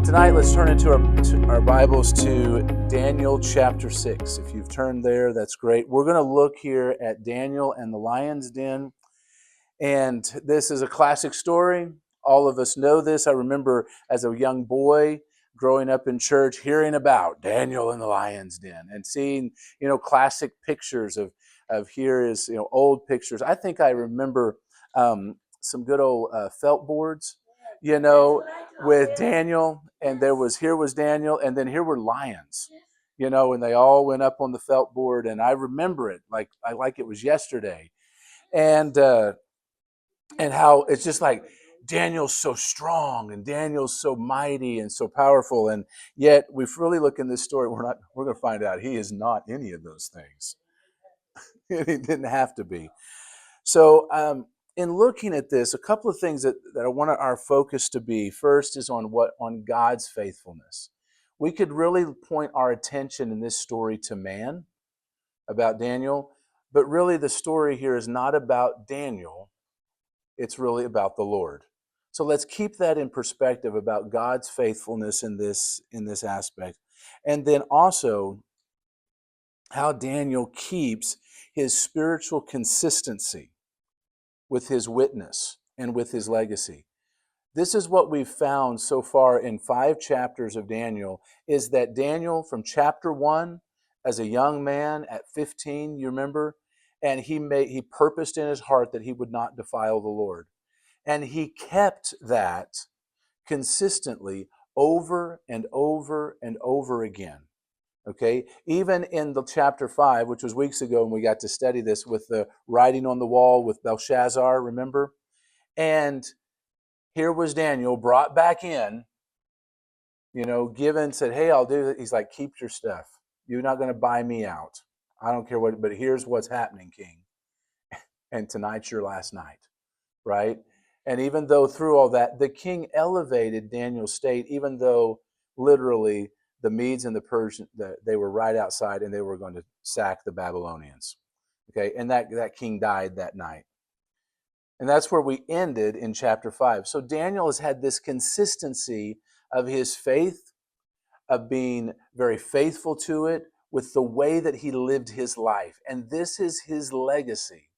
Tonight, let's turn into our Bibles to Daniel chapter 6. If you've turned there, that's great. We're going to look here at Daniel and the lion's den. And this is a classic story. All of us know this. I remember as a young boy growing up in church, hearing about Daniel and the lion's den and seeing, classic pictures of here is, old pictures. I think I remember some good old felt boards, with Daniel, and here was Daniel, and then here were lions, and they all went up on the felt board, and I remember it like it was yesterday, and how it's just like Daniel's so strong and Daniel's so mighty and so powerful, and yet we really look in this story, we're going to find out he is not any of those things. He didn't have to be. So in looking at this, a couple of things that I want our focus to be. First is on God's faithfulness. We could really point our attention in this story to man, about Daniel, but really the story here is not about Daniel. It's really about the Lord. So let's keep that in perspective about God's faithfulness in this aspect. And then also how Daniel keeps his spiritual consistency with his witness and with his legacy. This is what we've found so far in 5 chapters of Daniel, is that Daniel from chapter 1, as a young man at 15, you remember, and he purposed in his heart that he would not defile the Lord. And he kept that consistently over and over and over again. Okay, even in the chapter 5, which was weeks ago, and we got to study this with the writing on the wall with Belshazzar, remember? And here was Daniel brought back in, given, said, hey, I'll do it. He's like, keep your stuff. You're not going to buy me out. I don't care what, but here's what's happening, King. And tonight's your last night, right? And even though through all that, the king elevated Daniel's state, even though literally the Medes and the Persians, they were right outside and they were going to sack the Babylonians. Okay, and that king died that night. And that's where we ended in chapter 5. So Daniel has had this consistency of his faith, of being very faithful to it, with the way that he lived his life. And this is his legacy,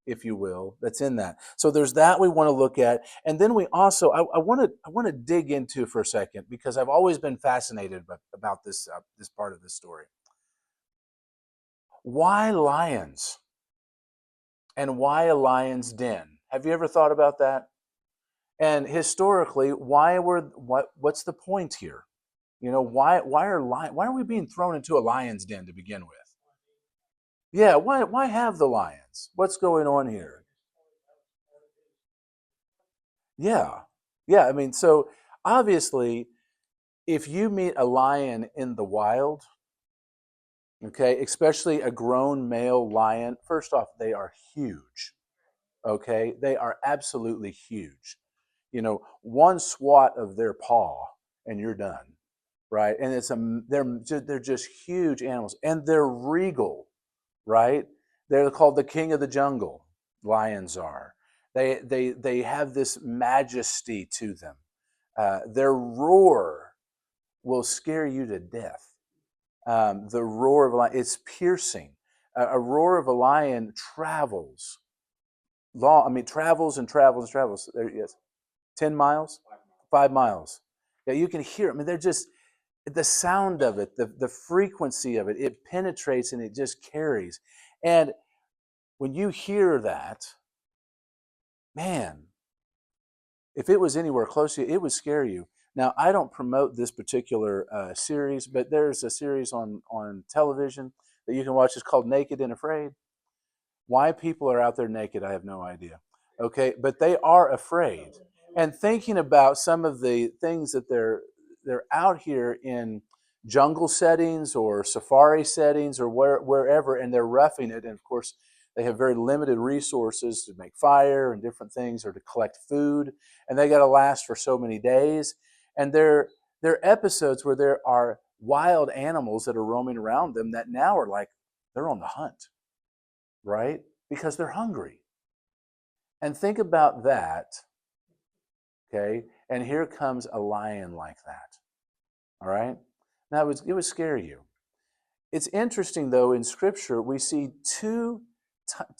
if you will, that's in that. So there's that we want to look at. And then we also, I want to dig into for a second, because I've always been fascinated about this part of the story. Why lions? And why a lion's den? Have you ever thought about that? And historically, what's the point here? Why are we being thrown into a lion's den to begin with? Yeah, why have the lions? What's going on here? Yeah. Yeah, I mean, so obviously, if you meet a lion in the wild, okay, especially a grown male lion, first off, they are huge. Okay, they are absolutely huge. One swat of their paw and you're done, right? And they're just huge animals, and they're regal, right? They're called the king of the jungle. Lions are. They have this majesty to them. Their roar will scare you to death. The roar of a lion, it's piercing. A roar of a lion travels long. I mean, travels and travels and travels. There, yes, 10 miles, 5 miles. Yeah, you can hear it. I mean, they're just the sound of it, the frequency of it. It penetrates and it just carries. And when you hear that, man, if it was anywhere close to you, it would scare you. Now, I don't promote this particular series, but there's a series on television that you can watch. It's called Naked and Afraid. Why people are out there naked, I have no idea. Okay, but they are afraid. And thinking about some of the things that they're out here in jungle settings or safari settings or wherever, and they're roughing it. And of course, they have very limited resources to make fire and different things, or to collect food, and they got to last for so many days. And there are episodes where there are wild animals that are roaming around them that now are like they're on the hunt, right? Because they're hungry. And think about that, okay? And here comes a lion like that. All right? Now, it would scare you. It's interesting, though, in Scripture, we see two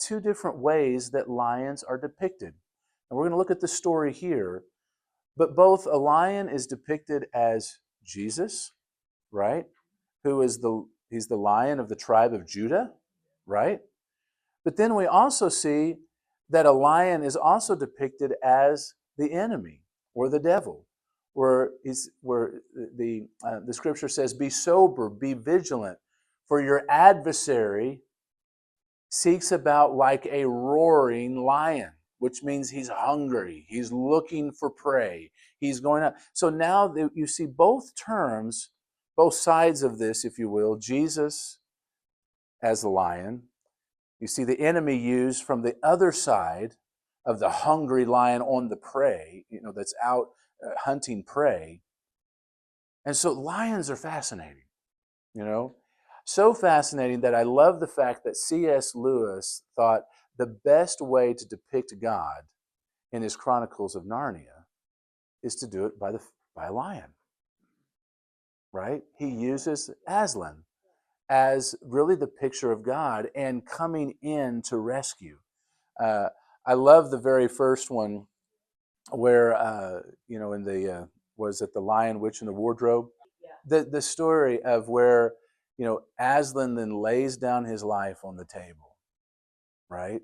different ways that lions are depicted. And we're going to look at the story here, but both a lion is depicted as Jesus, right? He's the lion of the tribe of Judah, right? But then we also see that a lion is also depicted as the enemy or the devil, where the scripture says, "Be sober, be vigilant, for your adversary seeks about like a roaring lion," which means he's hungry, he's looking for prey, he's going out. So now you see both terms, both sides of this, if you will. Jesus as the lion. You see the enemy used from the other side of the hungry lion on the prey, that's out hunting prey. And so lions are fascinating, you know, so fascinating that I love the fact that C.S. Lewis thought the best way to depict God in his Chronicles of Narnia is to do it by a lion, right? He uses Aslan as really the picture of God and coming in to rescue. Uh, I love the very first one where, in the, was it The Lion, Witch, and the Wardrobe? The story of where, Aslan then lays down his life on the table, right?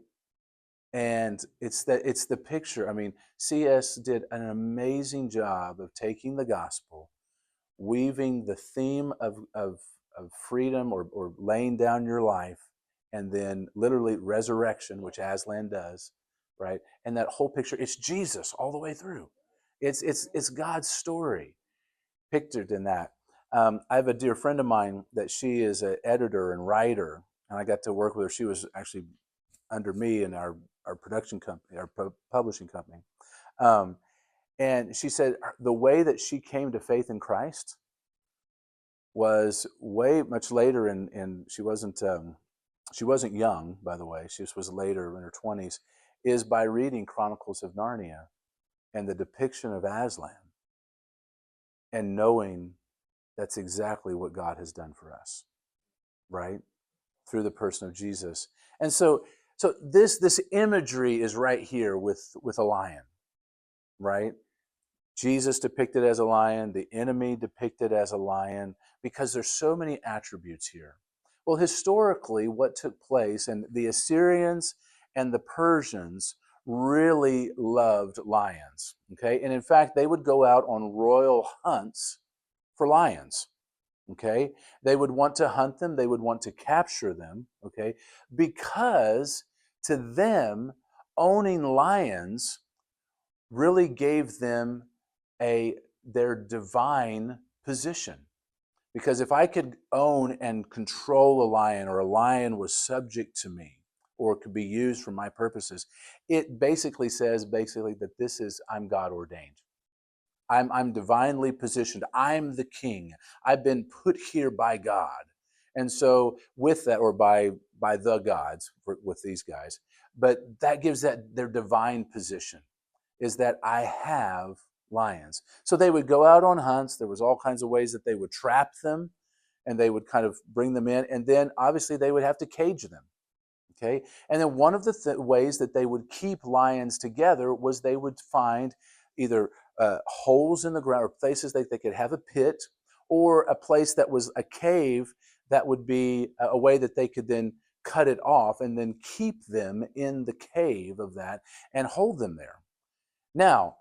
And it's the picture. I mean, C.S. did an amazing job of taking the gospel, weaving the theme of freedom or laying down your life, and then literally resurrection, which Aslan does, right? And that whole picture, it's Jesus all the way through. It's God's story pictured in that. I have a dear friend of mine that she is an editor and writer, and I got to work with her. She was actually under me in our production company, our publishing company. And she said the way that she came to faith in Christ was way much later, and she wasn't young, by the way. She was later in her 20s, is by reading Chronicles of Narnia and the depiction of Aslan and knowing that's exactly what God has done for us, right? Through the person of Jesus. And so this imagery is right here with a lion, right? Jesus depicted as a lion, the enemy depicted as a lion, because there's so many attributes here. Well, historically, what took place, and the Assyrians and the Persians really loved lions, okay? And in fact, they would go out on royal hunts for lions, okay? They would want to hunt them, they would want to capture them, okay? Because to them, owning lions really gave them their divine position. Because if I could own and control a lion, or a lion was subject to me, or could be used for my purposes, it basically says that I'm God ordained. I'm divinely positioned. I'm the king. I've been put here by God. And so with that, or by the gods with these guys, but that gives that their divine position, is that I have lions. So they would go out on hunts. There was all kinds of ways that they would trap them, and they would kind of bring them in. And then obviously they would have to cage them. Okay. And then one of the ways that they would keep lions together was they would find either holes in the ground, or places that they could have a pit, or a place that was a cave that would be a way that they could then cut it off and then keep them in the cave of that and hold them there. Now,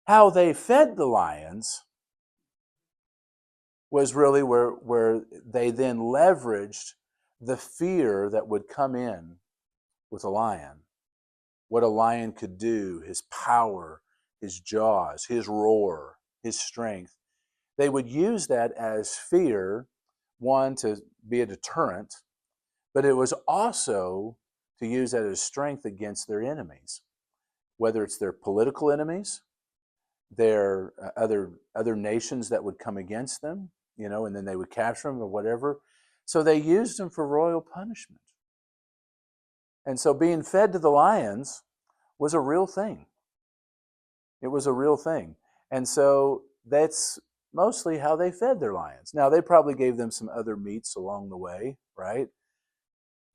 how they fed the lions was really where they then leveraged the fear that would come in with a lion, what a lion could do, his power, his jaws, his roar, his strength. They would use that as fear, one, to be a deterrent, but it was also to use that as strength against their enemies, whether it's their political enemies, their other nations that would come against them, and then they would capture them or whatever. So they used them for royal punishment. And so being fed to the lions was a real thing. It was a real thing. And so that's mostly how they fed their lions. Now, they probably gave them some other meats along the way, right?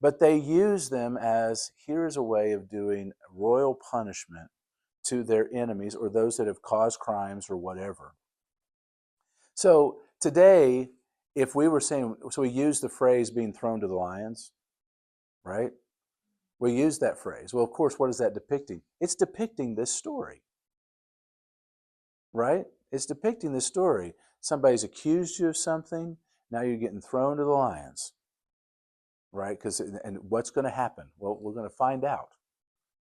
But they used them as here's a way of doing royal punishment to their enemies or those that have caused crimes or whatever. So today, if we were saying, so we use the phrase being thrown to the lions, right? We use that phrase. Well, of course, what is that depicting? It's depicting this story, right? It's depicting this story. Somebody's accused you of something, now you're getting thrown to the lions, right? And what's going to happen? Well, we're going to find out,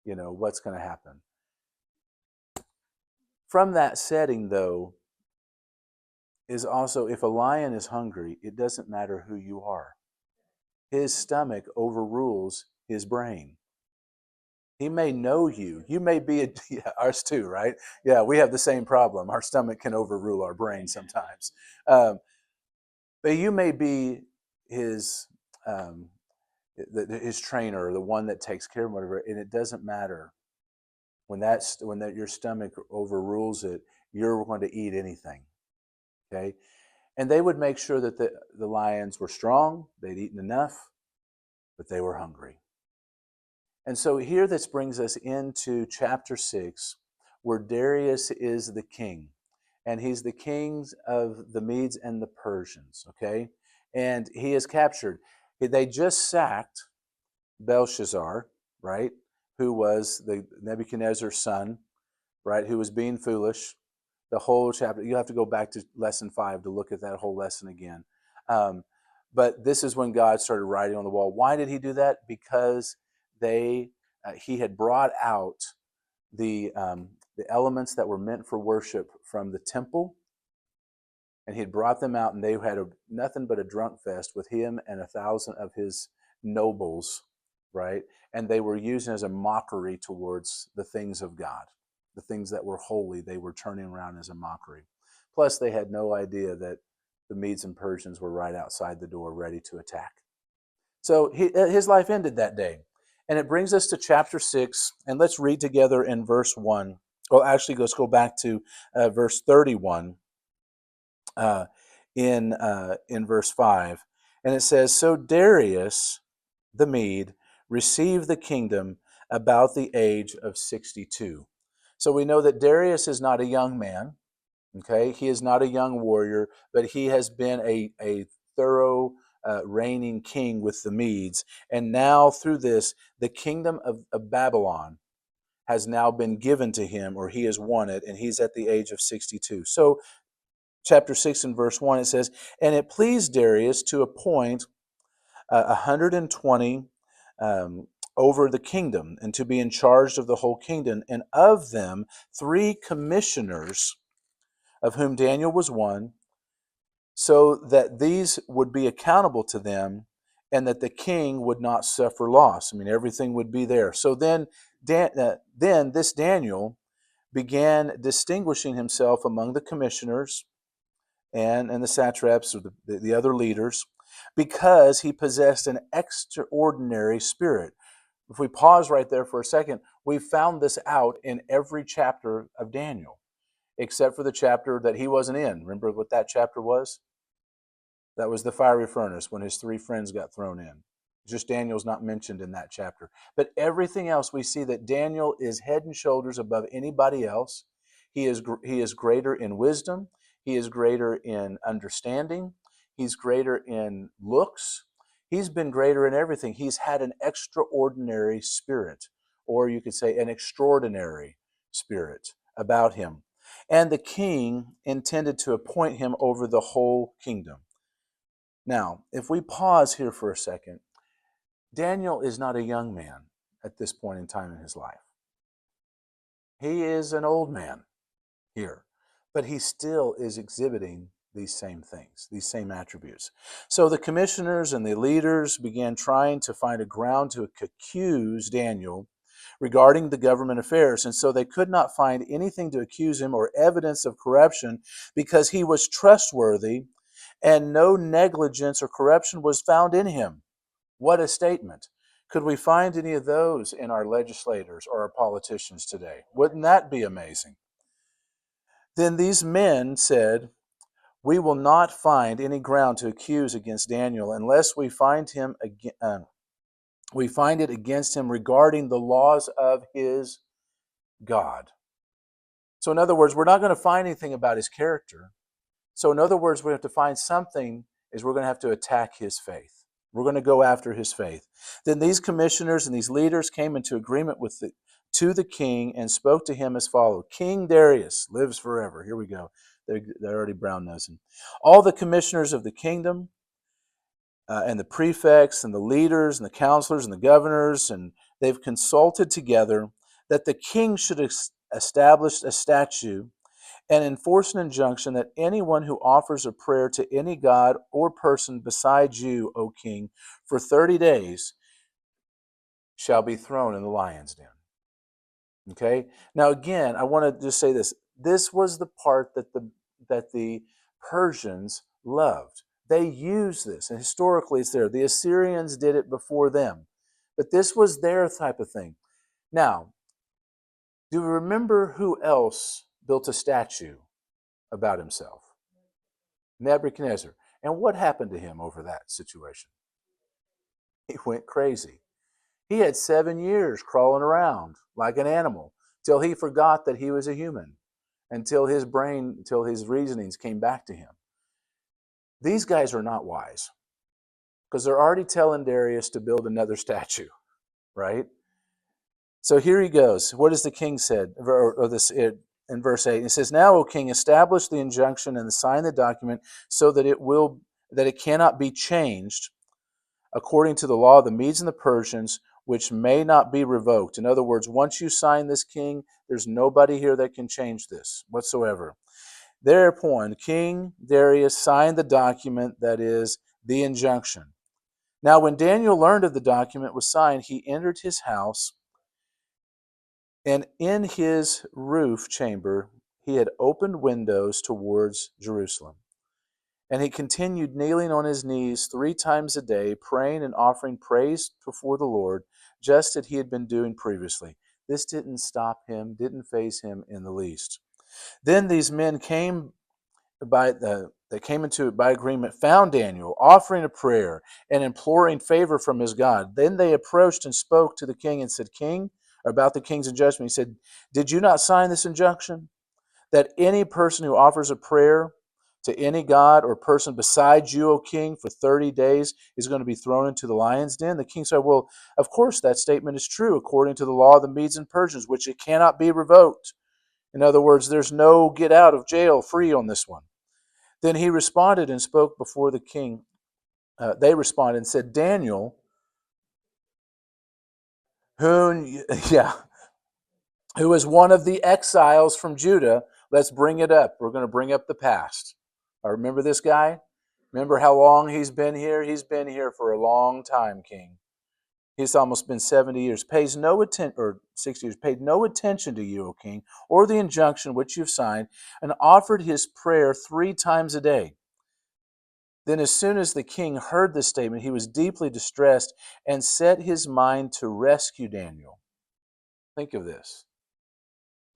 what's going to happen. From that setting, though, is also if a lion is hungry, it doesn't matter who you are. His stomach overrules his brain. He may know you. You may be yeah, ours too, right? Yeah, we have the same problem. Our stomach can overrule our brain sometimes. But you may be his his trainer, the one that takes care of him, whatever, and it doesn't matter. When your stomach overrules it, you're going to eat anything. Okay? And they would make sure that the lions were strong, they'd eaten enough, but they were hungry. And so here this brings us into chapter 6, where Darius is the king. And he's the king of the Medes and the Persians, okay? And he is captured. They just sacked Belshazzar, right? Who was the Nebuchadnezzar's son, right? Who was being foolish. The whole chapter, you have to go back to lesson 5 to look at that whole lesson again. But this is when God started writing on the wall. Why did he do that? Because he had brought out the elements that were meant for worship from the temple, and he had brought them out, and they had nothing but a drunk fest with him and 1,000 of his nobles, right? And they were used as a mockery towards the things of God. The things that were holy, they were turning around as a mockery. Plus, they had no idea that the Medes and Persians were right outside the door ready to attack. So his life ended that day. And it brings us to chapter 6, and let's read together in verse 1. Well, actually, let's go back to verse 31 in verse 5. And it says, So Darius the Mede received the kingdom about the age of 62. So we know that Darius is not a young man, okay? He is not a young warrior, but he has been a thorough reigning king with the Medes. And now through this, the kingdom of Babylon has now been given to him, or he has won it, and he's at the age of 62. So chapter 6 and verse 1, it says, And it pleased Darius to appoint 120 over the kingdom and to be in charge of the whole kingdom, and of them 3 commissioners, of whom Daniel was one, so that these would be accountable to them and that the king would not suffer loss. I mean, everything would be there. So then this Daniel began distinguishing himself among the commissioners and the satraps, or the other leaders, because he possessed an extraordinary spirit. If we pause right there for a second, we found this out in every chapter of Daniel, except for the chapter that he wasn't in. Remember what that chapter was? That was the fiery furnace when his 3 friends got thrown in. Just Daniel's not mentioned in that chapter. But everything else, we see that Daniel is head and shoulders above anybody else. He is greater in wisdom. He is greater in understanding. He's greater in looks. He's been greater in everything. He's had an extraordinary spirit, or you could say an extraordinary spirit about him. And the king intended to appoint him over the whole kingdom. Now, if we pause here for a second, Daniel is not a young man at this point in time in his life. He is an old man here, but he still is exhibiting these same things, these same attributes. So the commissioners and the leaders began trying to find a ground to accuse Daniel regarding the government affairs. And so they could not find anything to accuse him or evidence of corruption because he was trustworthy and no negligence or corruption was found in him. What a statement. Could we find any of those in our legislators or our politicians today? Wouldn't that be amazing? Then these men said, we will not find any ground to accuse against Daniel unless we find it against him regarding the laws of his God. So in other words, we're not going to find anything about his character. So in other words, we have to find something, is we're going to have to attack his faith. We're going to go after his faith. Then these commissioners and these leaders came into agreement to the king and spoke to him as follows. King Darius lives forever. Here we go. They're already brown-nosing. All the commissioners of the kingdom and the prefects and the leaders and the counselors and the governors, and they've consulted together that the king should establish a statute and enforce an injunction that anyone who offers a prayer to any god or person besides you, O king, for 30 days shall be thrown in the lion's den. Okay? Now again, I want to just say this. This was the part that the Persians loved. They used this, and historically it's there. The Assyrians did it before them. But this was their type of thing. Now, do you remember who else built a statue about himself? Nebuchadnezzar. And what happened to him over that situation? He went crazy. He had 7 years crawling around like an animal till he forgot that he was a human, until his reasonings came back to him. These guys are not wise because they're already telling Darius to build another statue, right? So here he goes. What does the king said? In verse 8, it says, "Now, O king, establish the injunction and sign the document so that it cannot be changed according to the law of the Medes and the Persians, which may not be revoked." In other words, once you sign this, king, there's nobody here that can change this whatsoever. Thereupon, King Darius signed the document, that is, the injunction. Now, when Daniel learned of the document was signed, he entered his house, and in his roof chamber he had opened windows towards Jerusalem. And he continued kneeling on his knees 3 times a day, praying and offering praise before the Lord, just as he had been doing previously. This didn't stop him, didn't faze him in the least. Then these men came into it by agreement, found Daniel offering a prayer and imploring favor from his God. Then they approached and spoke to the king and said, "King," about the king's injunction. He said, "Did you not sign this injunction that any person who offers a prayer to any god or person besides you, O king, for 30 days is going to be thrown into the lion's den?" The king said, "Well, of course that statement is true according to the law of the Medes and Persians, which it cannot be revoked." In other words, there's no get out of jail free on this one. Then he responded and spoke before the king. They responded and said, "Daniel, who is one of the exiles from Judah." Let's bring it up. We're going to bring up the past. I remember this guy. Remember how long he's been here? He's been here for a long time, king. He's almost been 70 years. Pays no attention, or 60 years. Paid no attention to you, O king, or the injunction which you've signed, and offered his prayer 3 times a day. Then, as soon as the king heard this statement, he was deeply distressed and set his mind to rescue Daniel. Think of this.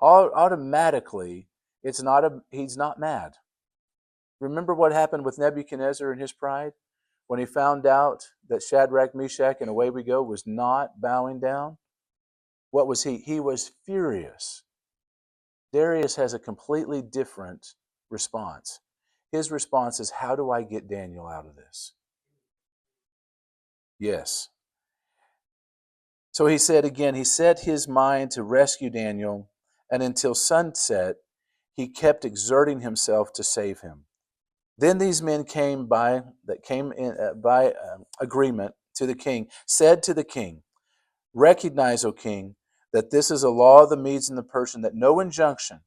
Automatically, he's not mad. Remember what happened with Nebuchadnezzar and his pride? When he found out that Shadrach, Meshach, and away we go was not bowing down? What was he? He was furious. Darius has a completely different response. His response is, how do I get Daniel out of this? Yes. So he said again, he set his mind to rescue Daniel, and until sunset, he kept exerting himself to save him. Then these men came by agreement to the king, said to the king, "Recognize, O king, that this is a law of the Medes and the Persians, that no injunction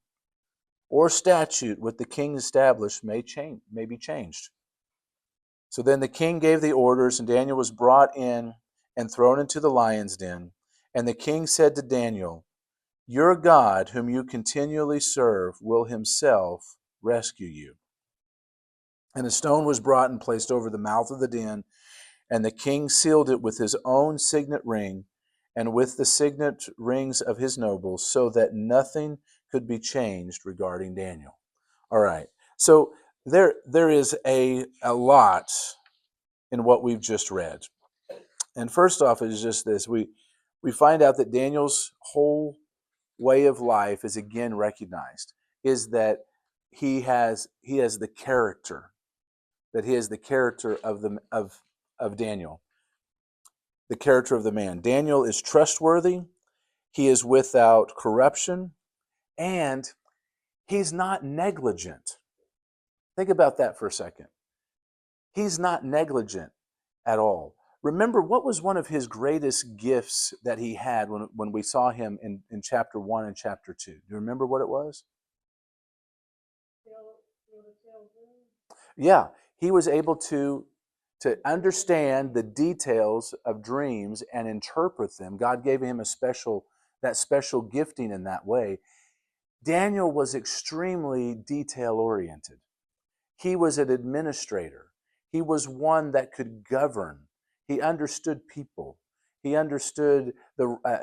or statute which the king established may be changed." So then the king gave the orders, and Daniel was brought in and thrown into the lion's den. And the king said to Daniel, "Your God, whom you continually serve, will himself rescue you." And a stone was brought and placed over the mouth of the den, and the king sealed it with his own signet ring and with the signet rings of his nobles, so that nothing could be changed regarding Daniel. All right. So There is a lot in what we've just read. And first off is just this. We find out that Daniel's whole way of life is again recognized, is that he has the character, that he has the character of Daniel, the character of the man. Daniel is trustworthy, he is without corruption, and he's not negligent. Think about that for a second. He's not negligent at all. Remember, what was one of his greatest gifts that he had when we saw him in chapter 1 and chapter 2? Do you remember what it was? Yeah, he was able to understand the details of dreams and interpret them. God gave him that special gifting in that way. Daniel was extremely detail oriented. He was an administrator. He was one that could govern. He understood people. He understood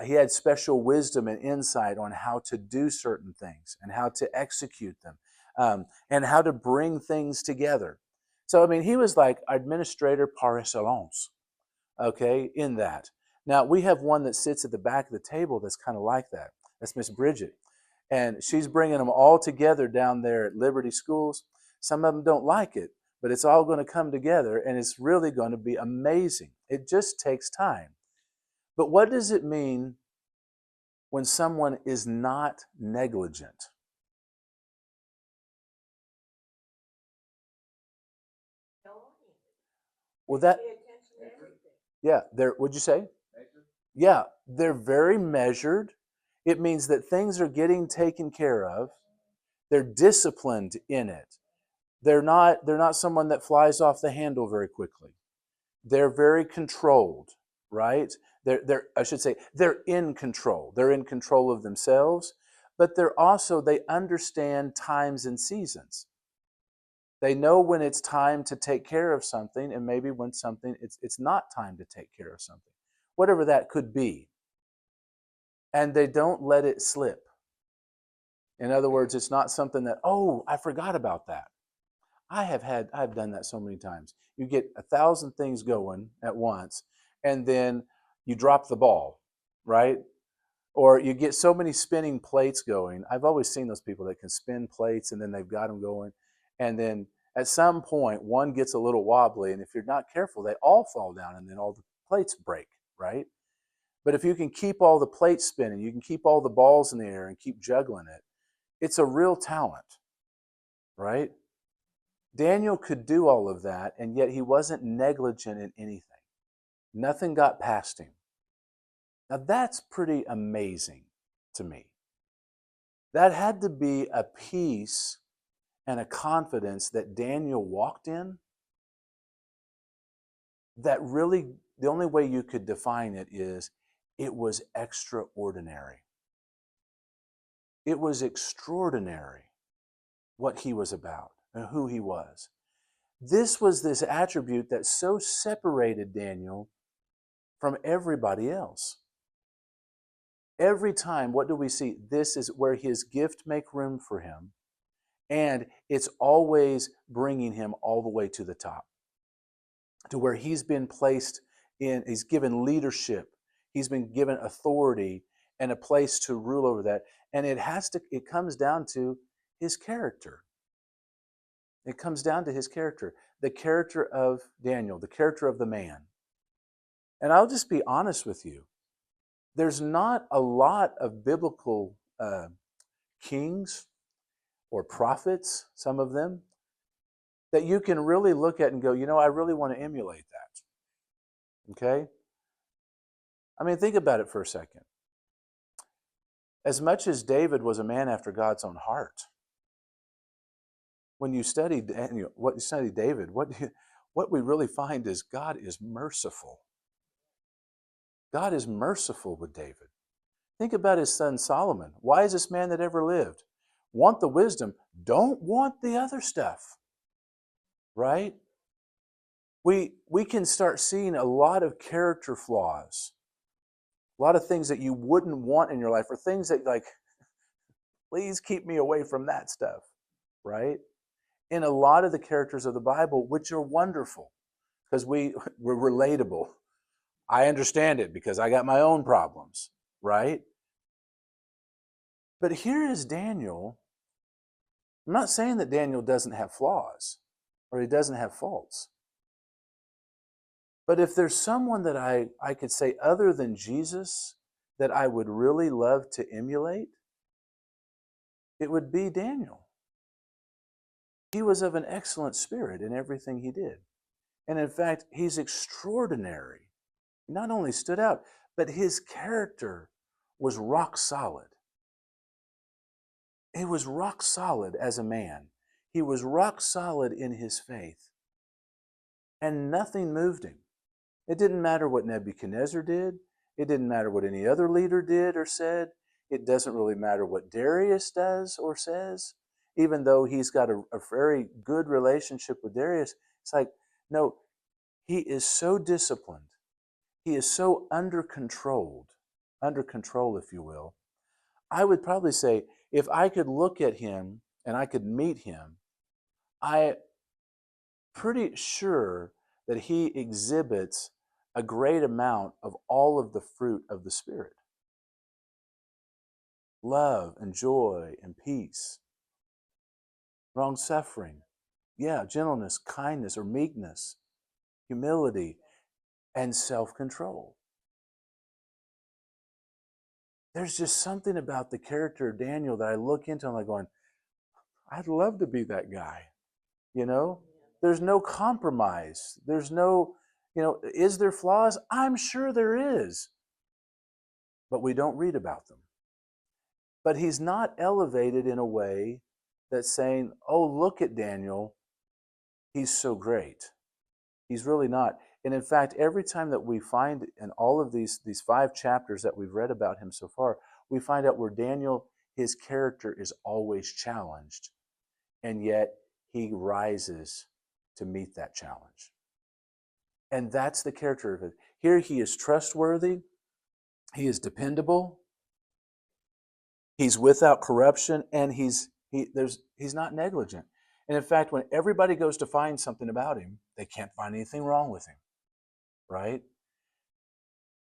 he had special wisdom and insight on how to do certain things and how to execute them, and how to bring things together. So, I mean, he was like administrator par excellence, okay, in that. Now, we have one that sits at the back of the table that's kind of like that. That's Miss Bridget. And she's bringing them all together down there at Liberty Schools. Some of them don't like it, but it's all going to come together and it's really going to be amazing. It just takes time. But what does it mean when someone is not negligent? Well, yeah, would you say? Yeah, they're very measured. It means that things are getting taken care of. They're disciplined in it. They're not someone that flies off the handle very quickly. They're very controlled, right? They're I should say they're in control. They're in control of themselves, but they understand times and seasons. They know when it's time to take care of something and maybe when it's not time to take care of something. Whatever that could be. And they don't let it slip. In other words, it's not something that, oh, I forgot about that. I've done that so many times. You get 1,000 things going at once, and then you drop the ball, right? Or you get so many spinning plates going. I've always seen those people that can spin plates and then they've got them going. And then at some point, one gets a little wobbly, and if you're not careful, they all fall down and then all the plates break, right? But if you can keep all the plates spinning, you can keep all the balls in the air and keep juggling it, it's a real talent, right? Daniel could do all of that, and yet he wasn't negligent in anything. Nothing got past him. Now, that's pretty amazing to me. That had to be a peace and a confidence that Daniel walked in that really, the only way you could define it is it was extraordinary. It was extraordinary what he was about and who he was. This was this attribute that so separated Daniel from everybody else. Every time, what do we see? This is where his gift make room for him, and it's always bringing him all the way to the top, to where he's been placed in, he's given leadership, he's been given authority and a place to rule over that. And it comes down to his character. It comes down to his character, the character of Daniel, the character of the man. And I'll just be honest with you. There's not a lot of biblical kings or prophets, some of them, that you can really look at and go, I really want to emulate that. Okay? I mean, think about it for a second. As much as David was a man after God's own heart, when you study Daniel, what you study David, what we really find is God is merciful. God is merciful with David. Think about his son Solomon. Wisest man that ever lived. Want the wisdom, don't want the other stuff. Right? We can start seeing a lot of character flaws. A lot of things that you wouldn't want in your life, or things that, like, please keep me away from that stuff. Right? in a lot of the characters of the Bible, which are wonderful because we're relatable. I understand it because I got my own problems, right? But here is Daniel. I'm not saying that Daniel doesn't have flaws or he doesn't have faults. But if there's someone that I could say other than Jesus that I would really love to emulate, it would be Daniel. He was of an excellent spirit in everything he did. And in fact, he's extraordinary. He not only stood out, but his character was rock solid. He was rock solid as a man. He was rock solid in his faith. And nothing moved him. It didn't matter what Nebuchadnezzar did. It didn't matter what any other leader did or said. It doesn't really matter what Darius does or says. Even though he's got a very good relationship with Darius, it's like, no, he is so disciplined. He is so under control, if you will. I would probably say if I could look at him and I could meet him, I'm pretty sure that he exhibits a great amount of all of the fruit of the Spirit. Love and joy and peace, long suffering, gentleness, kindness or meekness, humility, and self-control. There's just something about the character of Daniel that I look into and I'm like going, I'd love to be that guy. There's no compromise. There's no, is there flaws? I'm sure there is. But we don't read about them. But he's not elevated in a way that's saying, oh, look at Daniel. He's so great. He's really not. And in fact, every time that we find in all of these 5 chapters that we've read about him so far, we find out where Daniel, his character is always challenged. And yet he rises to meet that challenge. And that's the character of it. Here he is trustworthy. He is dependable. He's without corruption, and he's not negligent. And in fact, when everybody goes to find something about him, they can't find anything wrong with him, right?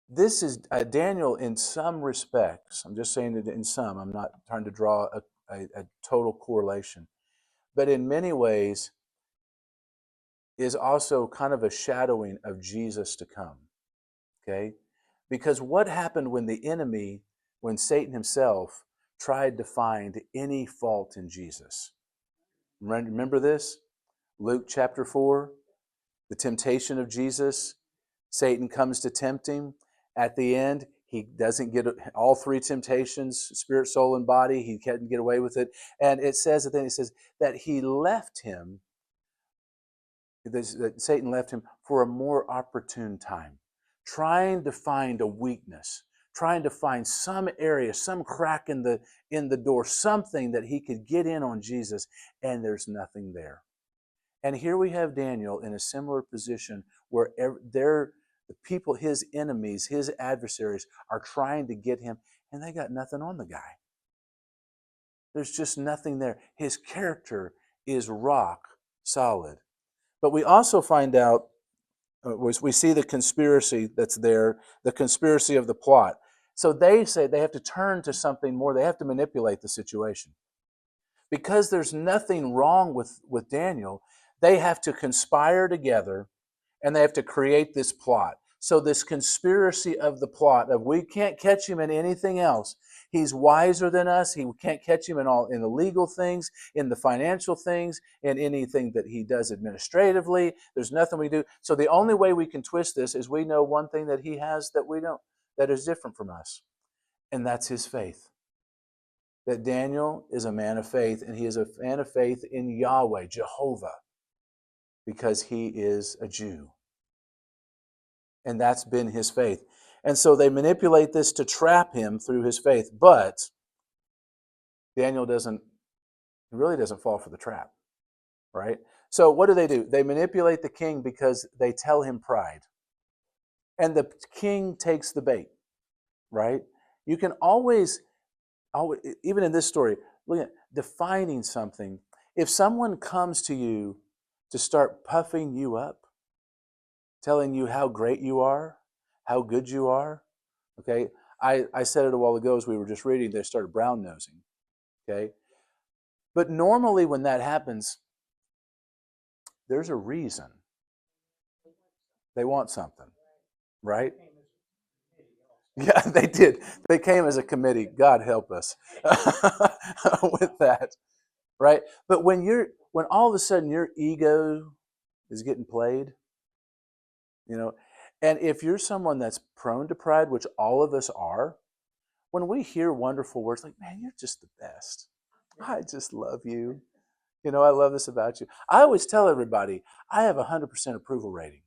This is Daniel in some respects. I'm just saying it in some. I'm not trying to draw a total correlation. But in many ways, is also kind of a shadowing of Jesus to come, okay? Because what happened when the enemy, when Satan himself tried to find any fault in Jesus? Remember this? Luke chapter 4, the temptation of Jesus. Satan comes to tempt him. At the end, he doesn't get all 3 temptations, spirit, soul, and body. He can't get away with it. And it says that he left him, that Satan left him for a more opportune time, trying to find a weakness, trying to find some area, some crack in the door, something that he could get in on Jesus, and there's nothing there. And here we have Daniel in a similar position where the people, his enemies, his adversaries, are trying to get him, and they got nothing on the guy. There's just nothing there. His character is rock solid. But we also find out, we see the conspiracy that's there, the conspiracy of the plot. So they say they have to turn to something more. They have to manipulate the situation. Because there's nothing wrong with Daniel, they have to conspire together and they have to create this plot. So this conspiracy of the plot of we can't catch him in anything else. He's wiser than us. We can't catch him in the legal things, in the financial things, in anything that he does administratively. There's nothing we do. So the only way we can twist this is we know one thing that he has that we don't, that is different from us. And that's his faith. That Daniel is a man of faith, and he is a man of faith in Yahweh, Jehovah, because he is a Jew. And that's been his faith. And so they manipulate this to trap him through his faith. But Daniel really doesn't fall for the trap, right? So what do? They manipulate the king because they tell him pride. And the king takes the bait, right? You can always, even in this story, look at defining something. If someone comes to you to start puffing you up, telling you how great you are, how good you are, okay? I said it a while ago as we were just reading, they started brown nosing, okay? But normally when that happens, there's a reason. They want something, right? Yeah, they did. They came as a committee. God help us with that, right? But when all of a sudden your ego is getting played, you know, and if you're someone that's prone to pride, which all of us are, when we hear wonderful words like, man, you're just the best. I just love you. I love this about you. I always tell everybody I have a 100% approval rating.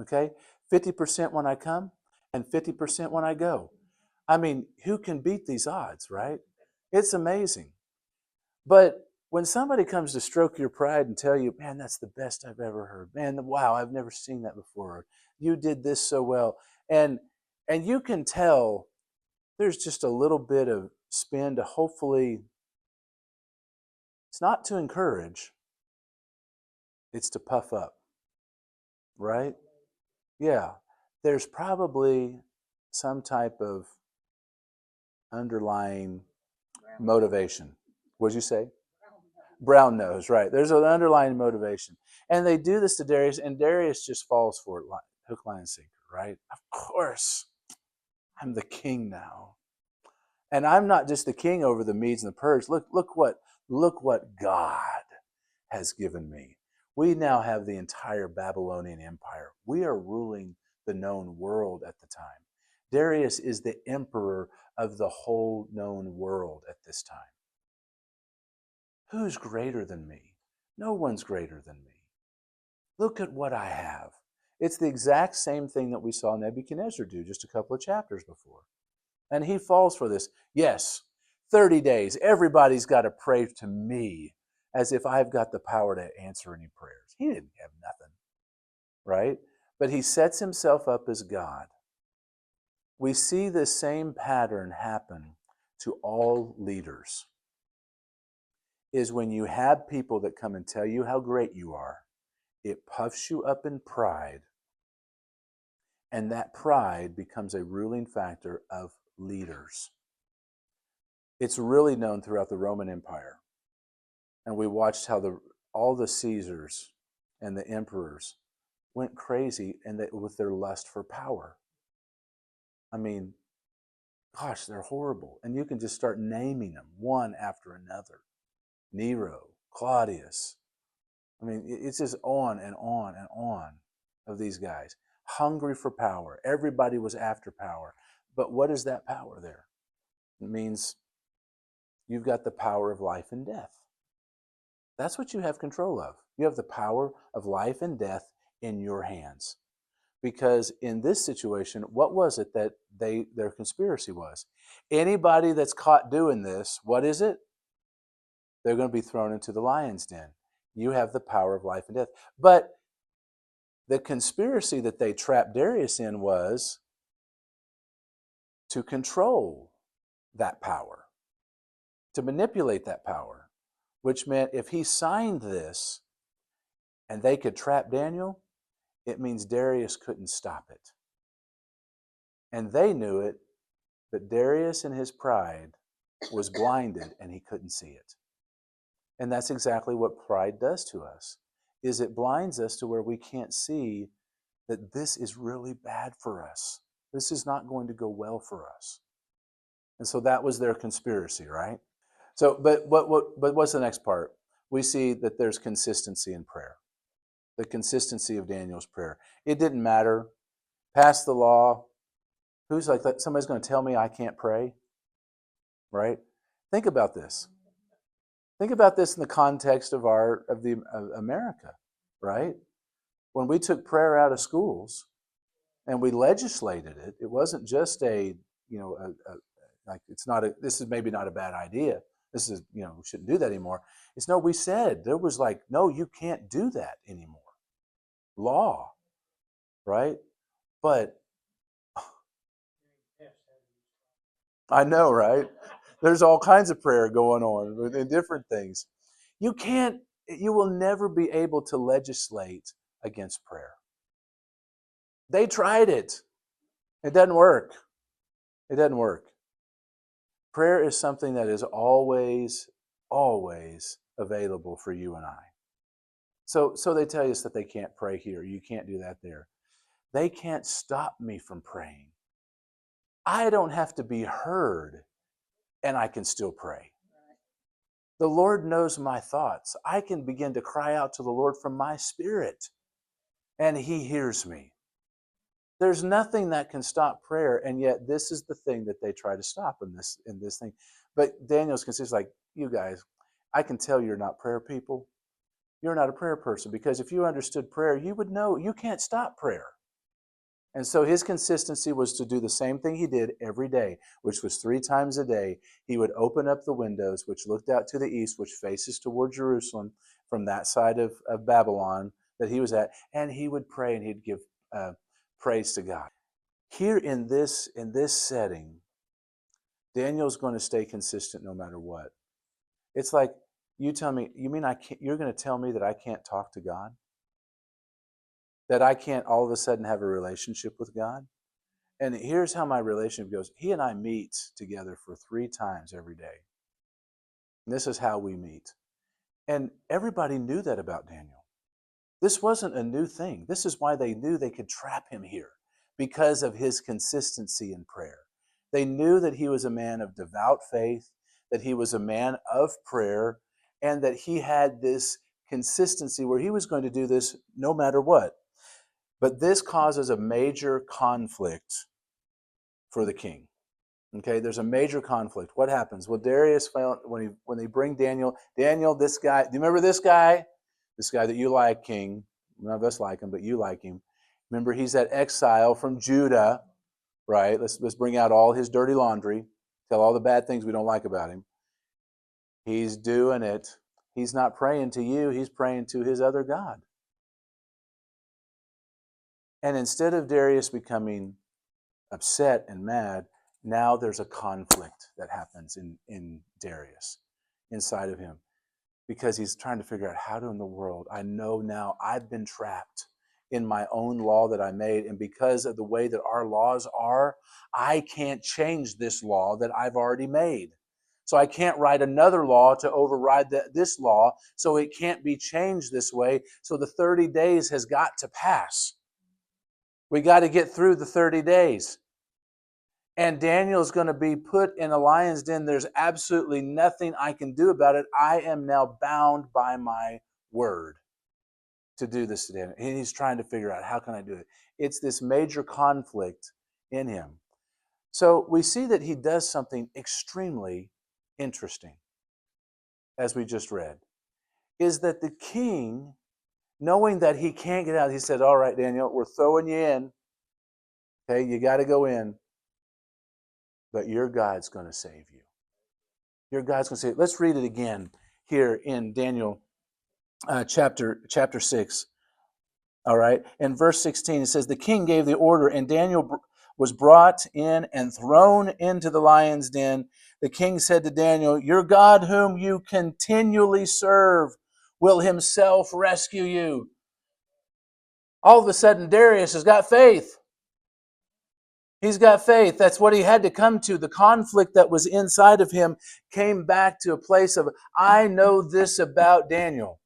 Okay? 50% when I come and 50% when I go. I mean, who can beat these odds, right? It's amazing. But when somebody comes to stroke your pride and tell you, man, that's the best I've ever heard. Man, wow, I've never seen that before. You did this so well. And you can tell there's just a little bit of spin to hopefully, it's not to encourage, it's to puff up, right? Yeah. There's probably some type of underlying motivation. What'd you say? Brown nose, right. There's an underlying motivation. And they do this to Darius, and Darius just falls for it, hook, line, and sinker, right? Of course, I'm the king now. And I'm not just the king over the Medes and the Persians. Look what God has given me. We now have the entire Babylonian Empire. We are ruling the known world at the time. Darius is the emperor of the whole known world at this time. Who's greater than me? No one's greater than me. Look at what I have. It's the exact same thing that we saw Nebuchadnezzar do just a couple of chapters before. And he falls for this. Yes, 30 days. Everybody's got to pray to me as if I've got the power to answer any prayers. He didn't have nothing, right? But he sets himself up as God. We see this same pattern happen to all leaders. Is when you have people that come and tell you how great you are, it puffs you up in pride, and that pride becomes a ruling factor of leaders. It's really known throughout the Roman Empire. And we watched how all the Caesars and the emperors went crazy with their lust for power. I mean, gosh, they're horrible. And you can just start naming them one after another. Nero, Claudius. I mean, it's just on and on and on of these guys. Hungry for power. Everybody was after power. But what is that power there? It means you've got the power of life and death. That's what you have control of. You have the power of life and death in your hands. Because in this situation, what was it that their conspiracy was? Anybody that's caught doing this, what is it? They're going to be thrown into the lion's den. You have the power of life and death. But the conspiracy that they trapped Darius in was to control that power, to manipulate that power, which meant if he signed this and they could trap Daniel, it means Darius couldn't stop it. And they knew it, but Darius in his pride was blinded and he couldn't see it. And that's exactly what pride does to us, is it blinds us to where we can't see that this is really bad for us. This is not going to go well for us. And so that was their conspiracy, right? So, but what's the next part? We see that there's consistency in prayer. The consistency of Daniel's prayer. It didn't matter. Pass the law. Who's like that? Somebody's going to tell me I can't pray, right? Think about this. Think about this in the context of America, right? When we took prayer out of schools and we legislated it, it wasn't just like this is maybe not a bad idea. This is, we shouldn't do that anymore. It's no, we said there was like, no, you can't do that anymore. Law, right? But I know, right? There's all kinds of prayer going on in different things. You will never be able to legislate against prayer. They tried it. It doesn't work. It doesn't work. Prayer is something that is always, always available for you and I. So they tell us that they can't pray here. You can't do that there. They can't stop me from praying. I don't have to be heard, and I can still pray. The Lord knows my thoughts. I can begin to cry out to the Lord from my spirit, and He hears me. There's nothing that can stop prayer, and yet this is the thing that they try to stop in this thing. But Daniel's consistent, like, you guys, I can tell you're not prayer people. You're not a prayer person, because if you understood prayer, you would know you can't stop prayer. And so his consistency was to do the same thing he did every day, which was 3 times a day. He would open up the windows, which looked out to the east, which faces toward Jerusalem from that side of Babylon that he was at, and he would pray and he'd give praise to God. Here in this setting, Daniel's going to stay consistent no matter what. It's like, you tell me, you mean you're going to tell me that I can't talk to God? That I can't all of a sudden have a relationship with God? And here's how my relationship goes. He and I meet together for 3 times every day. And this is how we meet. And everybody knew that about Daniel. This wasn't a new thing. This is why they knew they could trap him here, because of his consistency in prayer. They knew that he was a man of devout faith, that he was a man of prayer, and that he had this consistency where he was going to do this no matter what. But this causes a major conflict for the king. Okay, there's a major conflict. What happens? Well, Darius found when they bring Daniel, this guy, do you remember this guy? This guy that you like, king. None of us like him, but you like him. Remember, he's that exile from Judah, right? Let's bring out all his dirty laundry, tell all the bad things we don't like about him. He's doing it. He's not praying to you, he's praying to his other god. And instead of Darius becoming upset and mad, now there's a conflict that happens in Darius, inside of him, because he's trying to figure out how in the world, I know now I've been trapped in my own law that I made, and because of the way that our laws are, I can't change this law that I've already made. So I can't write another law to override this law, so it can't be changed this way. So the 30 days has got to pass. We got to get through the 30 days. And Daniel's going to be put in a lion's den. There's absolutely nothing I can do about it. I am now bound by my word to do this to Daniel. And he's trying to figure out, how can I do it? It's this major conflict in him. So we see that he does something extremely interesting, as we just read, is that the king, knowing that he can't get out, he said, all right, Daniel, we're throwing you in. Okay, you got to go in. But your God's going to save you. Your God's going to save you. Let's read it again here in Daniel chapter 6. All right. In verse 16, it says, the king gave the order, and Daniel was brought in and thrown into the lion's den. The king said to Daniel, your God whom you continually serve will himself rescue you. All of a sudden, Darius has got faith. He's got faith. That's what he had to come to. The conflict that was inside of him came back to a place of, I know this about Daniel.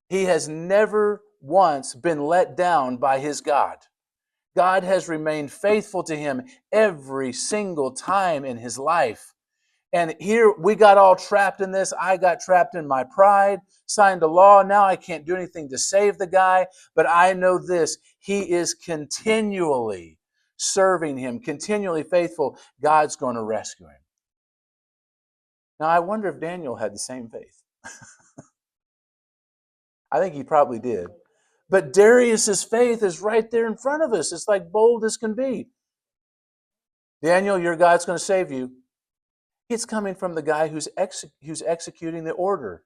He has never once been let down by his God. God has remained faithful to him every single time in his life. And here we got all trapped in this. I got trapped in my pride, signed a law. Now I can't do anything to save the guy. But I know this. He is continually serving him, continually faithful. God's going to rescue him. Now I wonder if Daniel had the same faith. I think he probably did. But Darius's faith is right there in front of us. It's like bold as can be. Daniel, your God's going to save you. It's coming from the guy who's executing the order.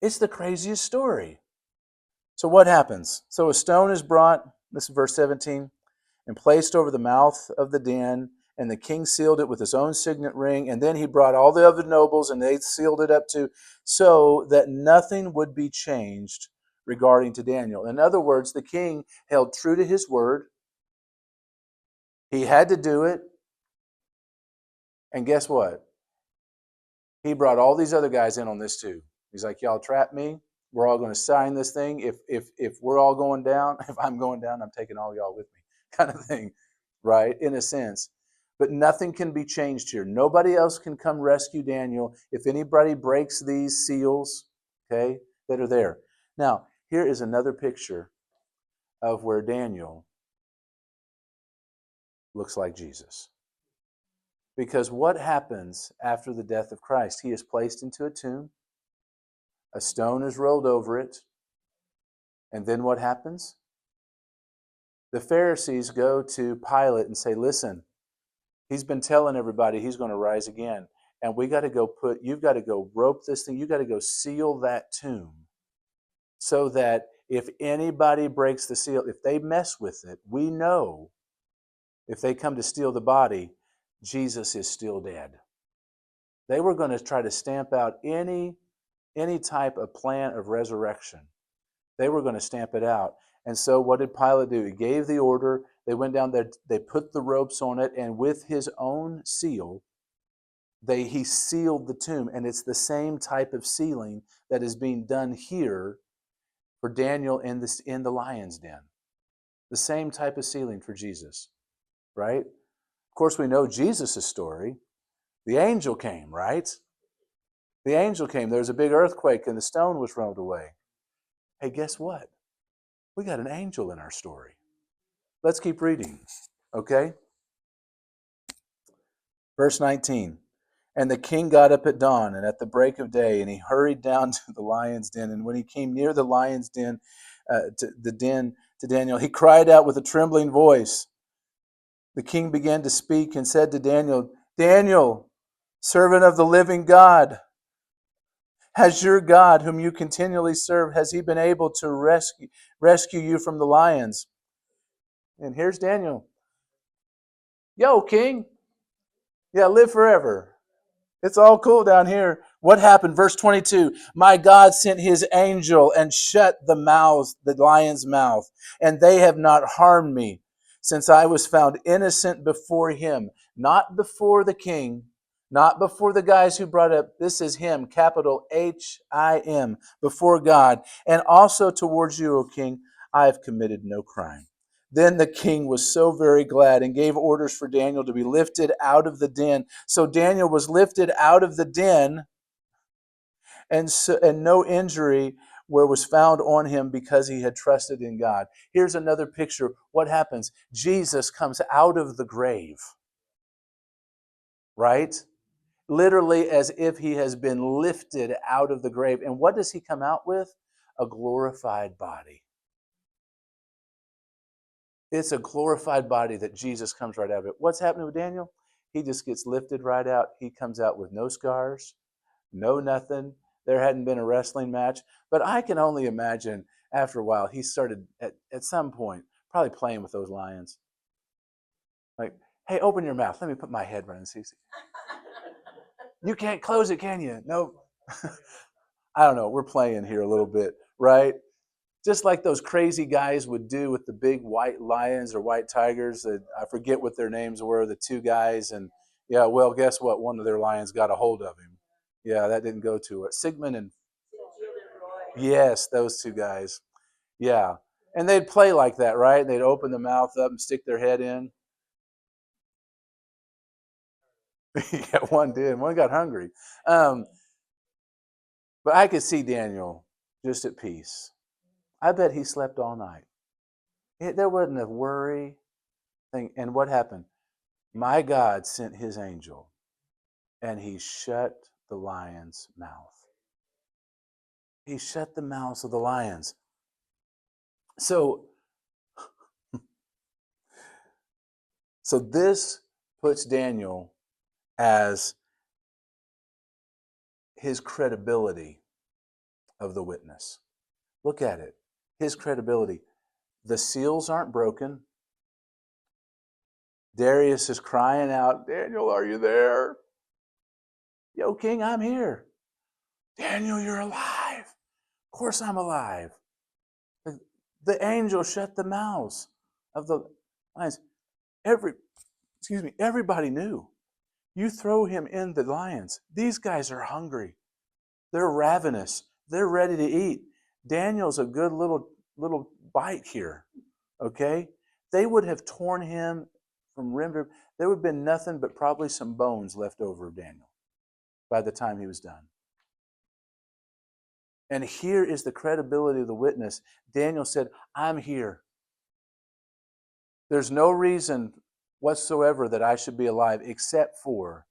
It's the craziest story. So what happens? So a stone is brought, this is verse 17, and placed over the mouth of the den, and the king sealed it with his own signet ring, and then he brought all the other nobles, and they sealed it up too, so that nothing would be changed regarding to Daniel. In other words, the king held true to his word. He had to do it. And guess what? He brought all these other guys in on this too. He's like, y'all trap me. We're all going to sign this thing. If we're all going down, if I'm going down, I'm taking all y'all with me, kind of thing, right? In a sense. But nothing can be changed here. Nobody else can come rescue Daniel if anybody breaks these seals, okay, that are there. Now, here is another picture of where Daniel looks like Jesus. Because what happens after the death of Christ? He is placed into a tomb. A stone is rolled over it. And then what happens? The Pharisees go to Pilate and say, listen, he's been telling everybody he's going to rise again. And you've got to go rope this thing. You've got to go seal that tomb so that if anybody breaks the seal, if they mess with it, we know if they come to steal the body, Jesus is still dead. They were going to try to stamp out any type of plan of resurrection. They were going to stamp it out. And so what did Pilate do? He gave the order. They went down there, they put the ropes on it, and with his own seal, he sealed the tomb. And it's the same type of sealing that is being done here for Daniel in the lion's den. The same type of sealing for Jesus, right? Of course, we know Jesus' story. The angel came, right? The angel came. There was a big earthquake and the stone was rolled away. Hey, guess what? We got an angel in our story. Let's keep reading, okay? Verse 19. And the king got up at dawn and at the break of day, and he hurried down to the lion's den. And when he came near the lion's den, to Daniel, he cried out with a trembling voice. The king began to speak and said to Daniel, Daniel, servant of the living God, has your God, whom you continually serve, has he been able to rescue you from the lions? And here's Daniel. Yo, king. Yeah, live forever. It's all cool down here. What happened? Verse 22. My God sent his angel and shut the lion's mouth, and they have not harmed me, since I was found innocent before him, not before the king, not before the guys who brought up, this is him, capital H-I-M, before God, and also towards you, O king, I have committed no crime. Then the king was so very glad and gave orders for Daniel to be lifted out of the den. So Daniel was lifted out of the den, and no injury was found on him because he had trusted in God. Here's another picture. What happens? Jesus comes out of the grave, right? Literally as if he has been lifted out of the grave. And what does he come out with? A glorified body. It's a glorified body that Jesus comes right out of it. What's happening with Daniel? He just gets lifted right out. He comes out with no scars, no nothing. There hadn't been a wrestling match. But I can only imagine after a while, he started at some point probably playing with those lions. Like, hey, open your mouth. Let me put my head right in Cece. You can't close it, can you? Nope. I don't know. We're playing here a little bit, right? Just like those crazy guys would do with the big white lions or white tigers. I forget what their names were, the two guys. And yeah, well, guess what? One of their lions got a hold of him. Yeah, that didn't go too well. Sigmund and... Yes, those two guys. Yeah. And they'd play like that, right? They'd open the mouth up and stick their head in. Yeah, one did. One got hungry. But I could see Daniel just at peace. I bet he slept all night. There wasn't a worry thing. And what happened? My God sent his angel, and he shut the lion's mouth. He shut the mouths of the lions. So this puts Daniel as his credibility of the witness. Look at it. His credibility. The seals aren't broken. Darius is crying out, Daniel, are you there? Yo, king, I'm here. Daniel, you're alive. Of course I'm alive. The angel shut the mouths of the lions. Everybody knew. You throw him in the lions. These guys are hungry. They're ravenous. They're ready to eat. Daniel's a good little bite here. Okay? They would have torn him from rim to rim. There would have been nothing but probably some bones left over of Daniel by the time he was done. And here is the credibility of the witness. Daniel said, I'm here. There's no reason whatsoever that I should be alive except for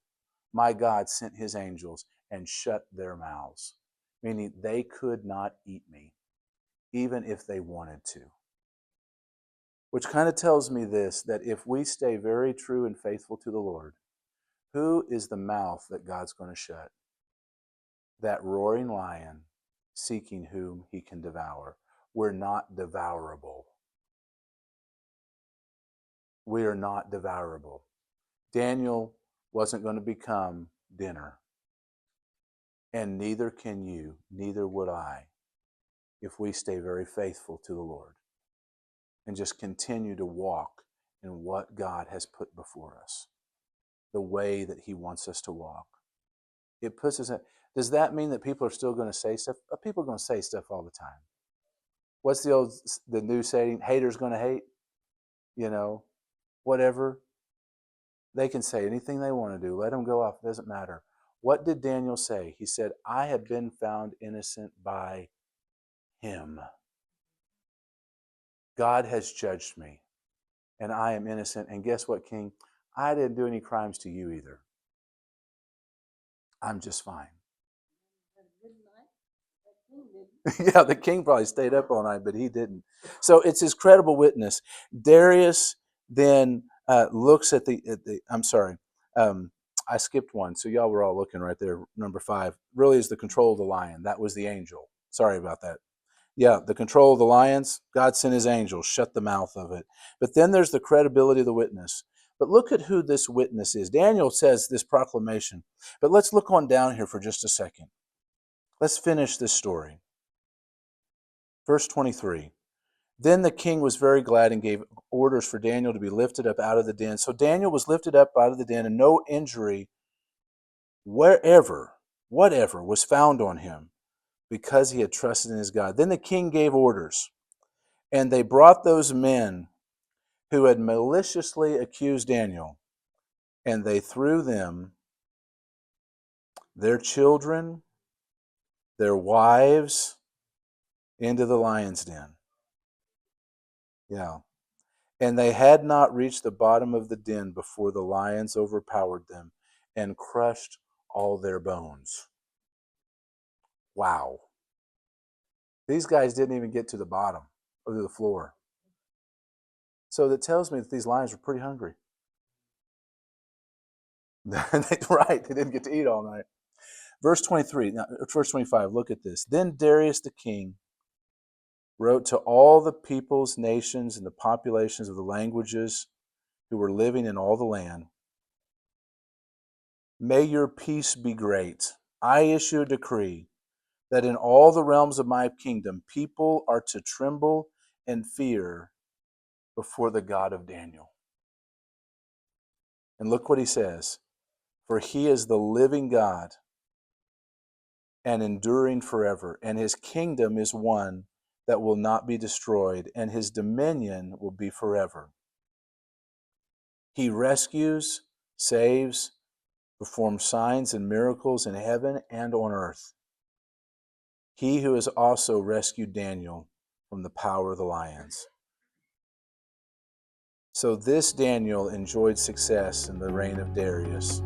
my God sent his angels and shut their mouths, meaning they could not eat me, even if they wanted to. Which kind of tells me this, that if we stay very true and faithful to the Lord, who is the mouth that God's going to shut? That roaring lion seeking whom he can devour. We're not devourable. We are not devourable. Daniel wasn't going to become dinner. And neither can you, neither would I, if we stay very faithful to the Lord and just continue to walk in what God has put before us, the way that he wants us to walk. It puts us in. Does that mean that people are still going to say stuff? People are going to say stuff all the time. What's the new saying? Haters going to hate? Whatever. They can say anything they want to do. Let them go off. It doesn't matter. What did Daniel say? He said, I have been found innocent by him. God has judged me, and I am innocent. And guess what, King? I didn't do any crimes to you either. I'm just fine. Yeah, the king probably stayed up all night, but he didn't. So it's his credible witness. Darius then looks at the. I'm sorry, I skipped one. So y'all were all looking right there. Number 5 really is the control of the lion. That was the angel. Sorry about that. Yeah, the control of the lions. God sent his angel, shut the mouth of it. But then there's the credibility of the witness. But look at who this witness is. Daniel says this proclamation. But let's look on down here for just a second. Let's finish this story. Verse 23. Then the king was very glad and gave orders for Daniel to be lifted up out of the den. So Daniel was lifted up out of the den, and no injury whatever was found on him, because he had trusted in his God. Then the king gave orders, and they brought those men who had maliciously accused Daniel, and they threw them, their children, their wives, into the lion's den. Yeah. And they had not reached the bottom of the den before the lions overpowered them and crushed all their bones. Wow. These guys didn't even get to the bottom or to the floor. So that tells me that these lions were pretty hungry. Right, they didn't get to eat all night. Verse 23, now, verse 25, look at this. Then Darius the king wrote to all the peoples, nations, and the populations of the languages who were living in all the land, may your peace be great. I issue a decree that in all the realms of my kingdom, people are to tremble and fear before the God of Daniel. And look what he says. For he is the living God and enduring forever, and his kingdom is one that will not be destroyed, and his dominion will be forever. He rescues, saves, performs signs and miracles in heaven and on earth. He who has also rescued Daniel from the power of the lions. So this Daniel enjoyed success in the reign of Darius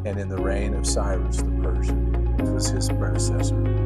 and in the reign of Cyrus the Persian, which was his predecessor.